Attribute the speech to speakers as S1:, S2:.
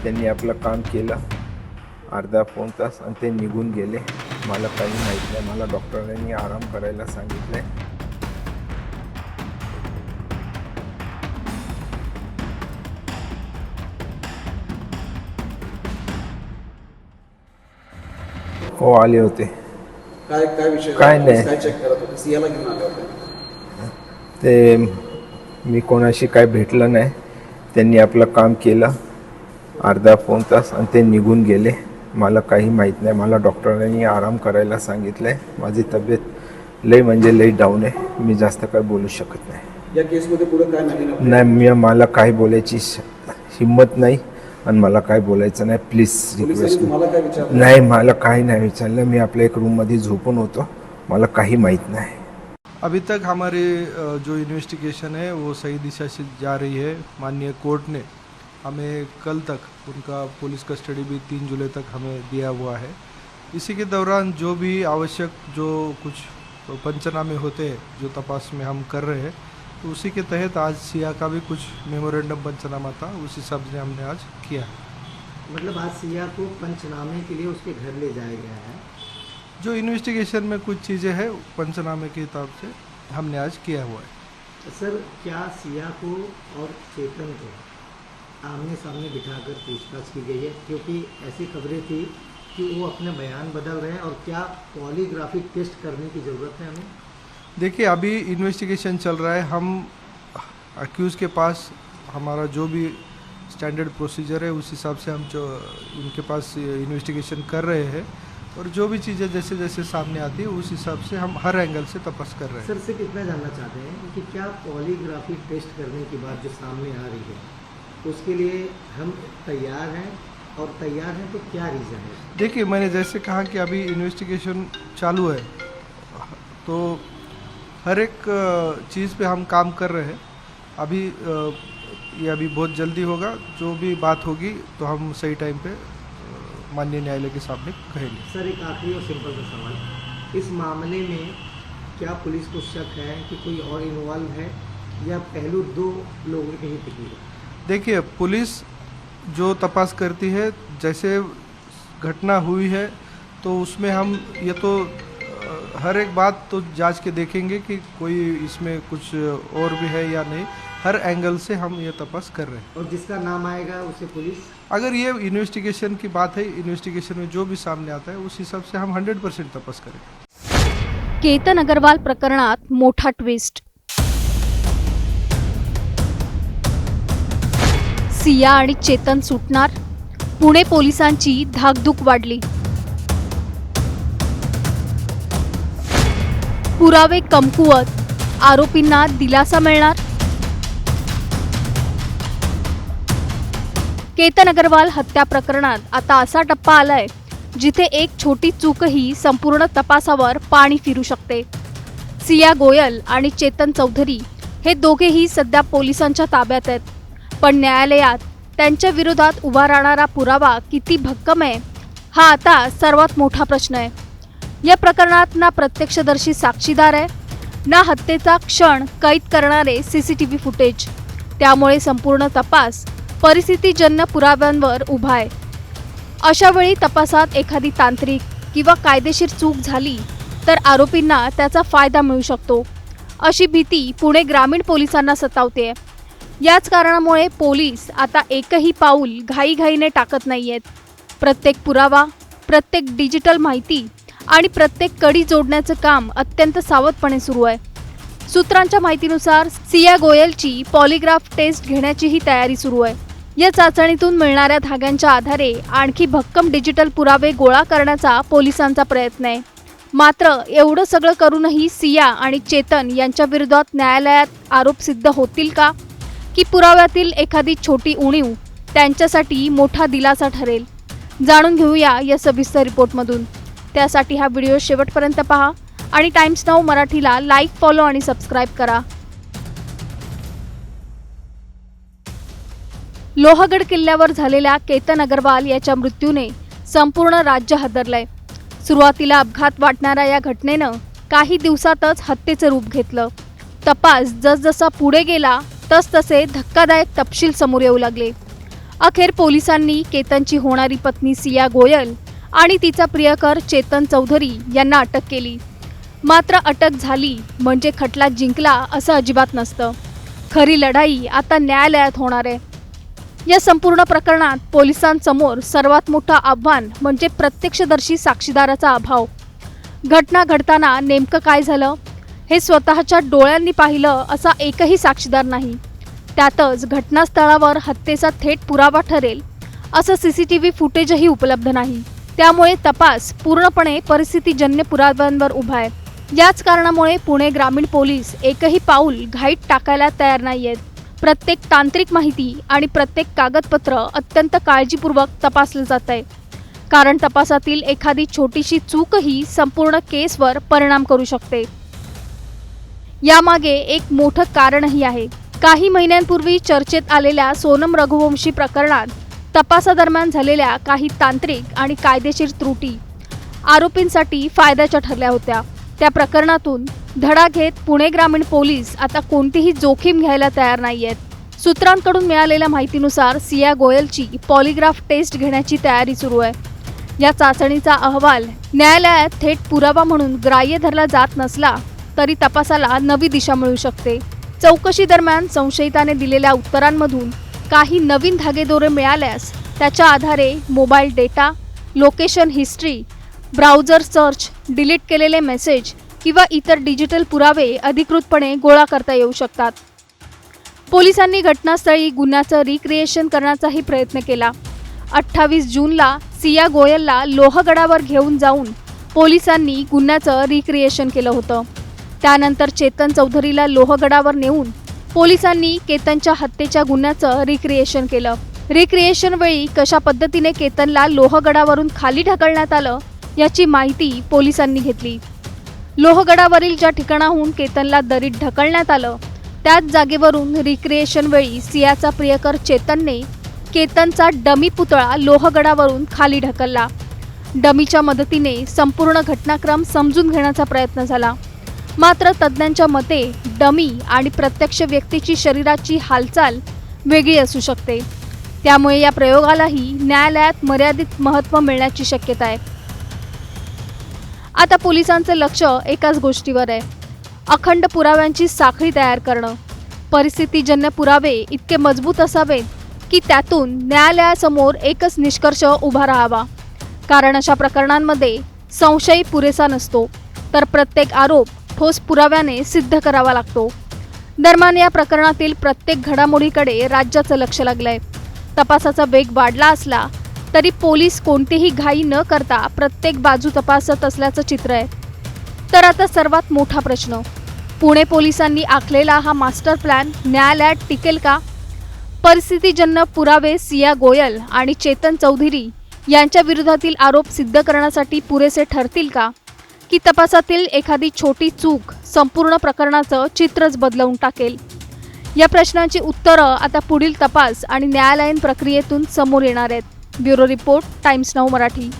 S1: त्यांनी आपलं काम केलं अर्धा पाऊण तास आणि ते निघून गेले. मला काही माहीत नाही. मला डॉक्टरांनी आराम करायला सांगितलं आहे. हो आले होते.
S2: काय विषय
S1: काय नाही.
S2: काय चेक करत होते? सियाला घेऊन आले होते.
S1: ते मी कोणाशी काय भेटलं नाही. त्यांनी आपलं काम केलं अर्धा पाऊण तास आणि ते निघून गेले. मला काही माहीत नाही. मला डॉक्टरांनी आराम करायला सांगितलं आहे. माझी तब्येत लई म्हणजे लई डाऊन आहे. मी जास्त काय बोलू शकत नाही.
S2: या केसमध्ये पुढे काय नवीन
S1: नाही मला काय बोलायची हिंमत नाही आणि मला काय बोलायचं नाही. Please request.
S2: तुम्हाला काय विचारलं?
S1: नाही मला काही नाही विचारलं. मी आपल्या एक रूममध्ये झोपून होतो. मला काही माहीत नाही.
S3: अभी तक हमारी जो इन्वेस्टिगेशन है वो सही दिशा से जा रही है। माननीय कोर्ट ने हमें कल तक उनका पुलिस कस्टडी भी 3 जुलाई तक हमें दिया हुआ है। इसी के दौरान जो भी आवश्यक जो कुछ पंचनामे होते हैं जो तपास में हम कर रहे हैं तो उसी के तहत आज सिया का भी कुछ मेमोरेंडम पंचनामा था, उस हिसाब से हमने आज किया।
S4: मतलब आज सिया को पंचनामे के लिए उसके घर ले जाया गया है।
S3: जो इन्वेस्टिगेशन में कुछ चीज़ें हैं पंचनामे के हिसाब से हमने आज किया हुआ है।
S4: सर क्या सिया को और चेतन को आमने सामने बिठाकर पूछताछ की गई है? क्योंकि ऐसी खबरें थी कि वो अपने बयान बदल रहे हैं और क्या पॉलीग्राफिक टेस्ट करने की ज़रूरत है हमें?
S3: देखिए अभी इन्वेस्टिगेशन चल रहा है। हम अक्यूज़ के पास हमारा जो भी स्टैंडर्ड प्रोसीजर है उस हिसाब से हम जो उनके पास इन्वेस्टिगेशन कर रहे हैं और जो भी चीज़ें जैसे जैसे सामने आती है उस हिसाब से हम हर एंगल से तपास कर रहे हैं।
S4: सर से कितना जानना चाहते हैं कि क्या पॉलीग्राफिक टेस्ट करने की बात जो सामने आ रही है उसके लिए हम तैयार हैं, और तैयार हैं तो क्या रीज़न है?
S3: देखिए मैंने जैसे कहा कि अभी इन्वेस्टिगेशन चालू है तो हर एक चीज़ पे हम काम कर रहे हैं। अभी ये अभी बहुत जल्दी होगा। जो भी बात होगी तो हम सही टाइम पे माननीय न्यायालय के सामने कहेंगे।
S4: सर एक आखिरी और सिंपल सा सवाल, इस मामले में क्या पुलिस को शक है कि कोई और इन्वॉल्व है या पहलू 2 लोगों के ही टिकी है?
S3: देखिए पुलिस जो तपास करती है, जैसे घटना हुई है तो उसमें हम ये तो हर एक बात तो जांच के देखेंगे कि कोई इसमें कुछ और भी है या नहीं। हर एंगल से हम ये तपास कर रहे हैं।
S4: और जिसका नाम आएगा उसे पुलिस,
S3: अगर ये इन्वेस्टिगेशन की बात है, इन्वेस्टिगेशन में जो भी सामने आता है उस हिसाब से हम 100% तपास करेंगे।
S5: केतन अग्रवाल प्रकरणात मोठा ट्विस्ट। सिया आणि चेतन सुटणार, पुणे पोलिसांची धाकधूक वाढली। पुरावे कमकुवत, आरोपींना दिलासा मिळणार। केतन अग्रवाल हत्या प्रकरणात आता असा टप्पा आलाय जिथे एक छोटी चूकही संपूर्ण तपासावर पाणी फिरू शकते। सिया गोयल आणि चेतन चौधरी हे दोघेही सध्या पोलिसांच्या ताब्यात आहेत, पण न्यायालयात त्यांच्या विरोधात उभा राहणारा पुरावा किती भक्कम आहे हा आता सर्वात मोठा प्रश्न आहे। या प्रकरणात ना प्रत्यक्षदर्शी साक्षीदार आहे, ना हत्येचा क्षण कैद करणारे सीसीटीव्ही फुटेज। त्यामुळे संपूर्ण तपास परिस्थितीजन्य पुराव्यांवर उभा आहे। अशा वेळी तपासात एखादी तांत्रिक किंवा कायदेशीर चूक झाली तर आरोपींना त्याचा फायदा मिळू शकतो, अशी भीती पुणे ग्रामीण पोलिसांना सतावते। याच कारणामुळे पोलीस आता एकही पाऊल घाईघाईने टाकत नाहीयेत। प्रत्येक पुरावा, प्रत्येक डिजिटल माहिती आणि प्रत्येक कडी जोडण्याचं काम अत्यंत सावधपणे सुरू आहे। सूत्रांच्या माहितीनुसार सिया गोयलची पॉलीग्राफ टेस्ट घेण्याचीही तयारी सुरू आहे। या चाचणीतून मिळणाऱ्या धाग्यांच्या आधारे आणखी भक्कम डिजिटल पुरावे गोळा करण्याचा पोलिसांचा प्रयत्न आहे। मात्र एवढं सगळं करूनही सिया आणि चेतन यांच्या विरोधात न्यायालयात आरोप सिद्ध होतील का, की पुराव्यातील एखादी छोटी उणीव त्यांच्यासाठी मोठा दिलासा ठरेल? जाणून घेऊया या सविस्तर रिपोर्टमधून। त्यासाठी हा व्हिडिओ शेवटपर्यंत पहा आणि टाइम्स नाऊ मराठीला लाईक, फॉलो आणि सबस्क्राईब करा। लोहगड किल्ल्यावर झालेल्या केतन अग्रवाल याच्या मृत्यूने संपूर्ण राज्य हादरलंय। सुरुवातीला अपघात वाटणाऱ्या या घटनेनं काही दिवसातच हत्येचं रूप घेतलं। तपास जसजसा पुढे गेला तसतसे धक्कादायक तपशील समोर येऊ लागले। अखेर पोलिसांनी केतनची होणारी पत्नी सिया गोयल आणि तिचा प्रियकर चेतन चौधरी यांना अटक केली. मात्र अटक झाली म्हणजे खटला जिंकला असं अजिबात नसतं. खरी लढाई आता न्यायालयात होणार आहे. या संपूर्ण प्रकरणात पोलिसांसमोर सर्वात मोठं आव्हान म्हणजे प्रत्यक्षदर्शी साक्षीदाराचा अभाव. घटना घडताना नेमकं काय झालं हे स्वतःच्या डोळ्यांनी पाहिलं असा एकही साक्षीदार नाही. त्यातच घटनास्थळावर हत्येचा थेट पुरावा ठरेल असं CCTV फुटेजही उपलब्ध नाही. त्यामुळे तपास पूर्णपणे परिस्थितीजन्य पुराव्यांवर उभा आहे. याच कारणामुळे पुणे ग्रामीण पोलीस एकही पाऊल घाईत टाकायला तयार नाहीयेत. प्रत्येक तांत्रिक माहिती आणि प्रत्येक कागदपत्र अत्यंत काळजीपूर्वक तपासलं जात आहे. कारण तपासातील एखादी छोटीशी चूकही संपूर्ण केसवर परिणाम करू शकते. यामागे एक मोठं कारणही आहे. काही महिन्यांपूर्वी चर्चेत आलेल्या सोनम रघुवंशी प्रकरणात तपासादरम्यान झालेल्या काही तांत्रिक आणि कायदेशीर त्रुटी आरोपींसाठी फायद्याच्या ठरल्या होत्या. त्या प्रकरणातून धडा घेत पुणे ग्रामीण पोलीस आता कोणतीही जोखीम घ्यायला तयार नाहीयेत. सूत्रांकडून मिळालेल्या माहितीनुसार सिया गोयलची पॉलिग्राफ टेस्ट घेण्याची तयारी सुरू आहे. या चाचणीचा अहवाल न्यायालयात थेट पुरावा म्हणून ग्राह्य धरला जात नसला तरी तपासाला नवी दिशा मिळू शकते. चौकशी दरम्यान संशयिताने दिलेल्या उत्तरांमधून काही नवीन धागेदोरे मिळाल्यास त्याच्या आधारे mobile data, location history, browser search, delete केलेले मेसेज किंवा इतर डिजिटल पुरावे अधिकृतपणे गोळा करता येऊ शकतात. पोलिसांनी घटनास्थळी गुन्ह्याचं रिक्रिएशन करण्याचाही प्रयत्न केला. 28 जूनला सिया गोयलला लोहगडावर घेऊन जाऊन पोलिसांनी गुन्ह्याचं रिक्रिएशन केलं होतं. त्यानंतर चेतन चौधरीला लोहगडावर नेऊन पोलिसांनी केतनच्या हत्येच्या गुन्ह्याचं रिक्रिएशन केलं. रिक्रिएशन वेळी कशा पद्धतीने केतनला लोहगडावरून खाली ढकलण्यात आलं याची माहिती पोलिसांनी घेतली. लोहगडावरील ज्या ठिकाणाहून केतनला दरीत ढकलण्यात आलं त्याच जागेवरून रिक्रिएशन वेळी सियाचा प्रियकर चेतनने केतनचा डमी पुतळा लोहगडावरून खाली ढकलला. डमीच्या मदतीने संपूर्ण घटनाक्रम समजून घेण्याचा प्रयत्न झाला. मात्र तज्ज्ञांच्या मते डमी आणि प्रत्यक्ष व्यक्तीची शरीराची हालचाल वेगळी असू शकते. त्यामुळे या प्रयोगालाही न्यायालयात मर्यादित महत्त्व मिळण्याची शक्यता आहे. आता पोलिसांचं लक्ष एकाच गोष्टीवर आहे, अखंड पुराव्यांची साखळी तयार करणं. परिस्थितीजन्य पुरावे इतके मजबूत असावेत की त्यातून न्यायालयासमोर एकच निष्कर्ष उभा राहावा. कारण अशा प्रकरणांमध्ये संशय पुरेसा नसतो, तर प्रत्येक आरोप ठोस पुराव्याने सिद्ध करावा लागतो. दरम्यान या प्रकरणातील प्रत्येक घडामोडीकडे राज्याचं लक्ष लागलंय. तपासाचा वेग वाढला असला तरी पोलीस कोणतीही घाई न करता प्रत्येक बाजू तपासत असल्याचं चित्र आहे. तर आता सर्वात मोठा प्रश्न, पुणे पोलिसांनी आखलेला हा मास्टर प्लॅन न्यायालयात टिकेल का? परिस्थितीजन्य पुरावे सिया गोयल आणि चेतन चौधरी यांच्या विरोधातील आरोप सिद्ध करण्यासाठी पुरेसे ठरतील का? की तपासातील एखादी छोटी चूक संपूर्ण प्रकरणाचं चित्रच बदलवून टाकेल? या प्रश्नांची उत्तरं आता पुढील तपास आणि न्यायालयीन प्रक्रियेतून समोर येणार आहेत. Bureau report, times now Marathi.